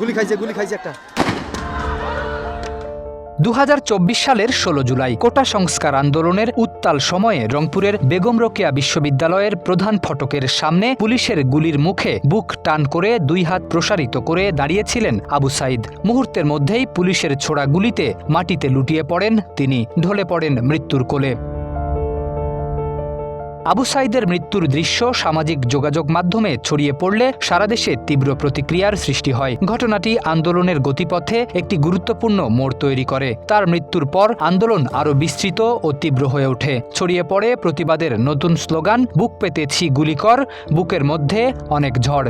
গুলি খাইছে একটা। 2024 সালের 16 জুলাই কোটা সংস্কার আন্দোলনের উত্তাল সময়ে রংপুরের বেগম রোকেয়া বিশ্ববিদ্যালয়ের প্রধান ফটকের সামনে পুলিশের গুলির মুখে বুক টান করে 2 হাত প্রসারিত করে দাঁড়িয়েছিলেন আবু সাইদ। মুহূর্তের মধ্যেই পুলিশের ছোড়া গুলিতে মাটিতে লুটিয়ে পড়েন তিনি, ঢলে পড়েন মৃত্যুর কোলে। আবু সাইদের মৃত্যুর দৃশ্য সামাজিক যোগাযোগ মাধ্যমে ছড়িয়ে পড়লে সারা দেশে তীব্র প্রতিক্রিয়ার সৃষ্টি হয়। ঘটনাটি আন্দোলনের গতিপথে একটি গুরুত্বপূর্ণ মোড় তৈরি করে। তার মৃত্যুর পর আন্দোলন আরও বিস্তৃত ও তীব্র হয়ে ওঠে। ছড়িয়ে পড়ে প্রতিবাদের নতুন স্লোগান, বুক পেতেছি গুলি কর, বুকের মধ্যে অনেক ঝড়।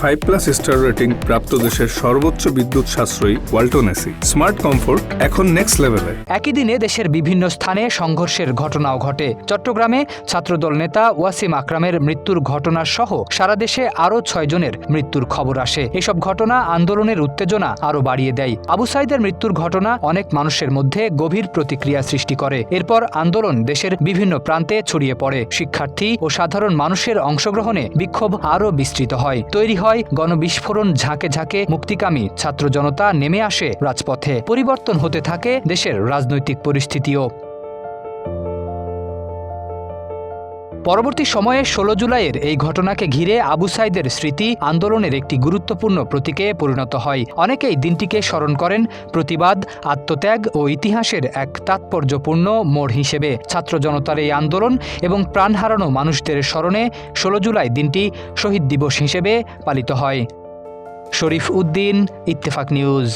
5+ স্টার রেটিং প্রাপ্ত দেশের সর্বোচ্চ বিদ্যুৎ সাশ্রয়ী ওয়ালটন এসি স্মার্ট কমফোর্ট এখন নেক্সট লেভেলে। একই দিনে দেশের বিভিন্ন স্থানে সংঘর্ষের ঘটনাও ঘটে। চট্টগ্রামে ছাত্রদল নেতা ওয়াসিম আকরামের মৃত্যুর ঘটনা সহ সারা দেশে আরও 6 জনের মৃত্যুর খবর আসে। এসব ঘটনা আন্দোলনের উত্তেজনা আরও বাড়িয়ে দেয়। আবু সাইদের মৃত্যুর ঘটনা অনেক মানুষের মধ্যে গভীর প্রতিক্রিয়া সৃষ্টি করে। এরপর আন্দোলন দেশের বিভিন্ন প্রান্তে ছড়িয়ে পড়ে। শিক্ষার্থী ও সাধারণ মানুষের অংশগ্রহণে বিক্ষোভ আরও বিস্তৃত হয়। তৈরি হয় গণবিস্ফোরণ, ঝাঁকে ঝাঁকে মুক্তিকামী ছাত্র জনতা নেমে আসে রাজপথে। পরিবর্তন হতে থাকে দেশের রাজনৈতিক পরিস্থিতিও। পরবর্তী সময়ে 16 জুলাইয়ের এই ঘটনাকে ঘিরে আবু সাইদের স্মৃতি আন্দোলনের একটি গুরুত্বপূর্ণ প্রতীকে পরিণত হয়। অনেকেই দিনটিকে স্মরণ করেন প্রতিবাদ, আত্মত্যাগ ও ইতিহাসের এক তাৎপর্যপূর্ণ মোড় হিসেবে। ছাত্র জনতার এই আন্দোলন এবং প্রাণ হারানো মানুষদের স্মরণে 16 জুলাই দিনটি শহীদ দিবস হিসেবে পালিত হয়। শরীফ উদ্দিন, ইত্তেফাক নিউজ।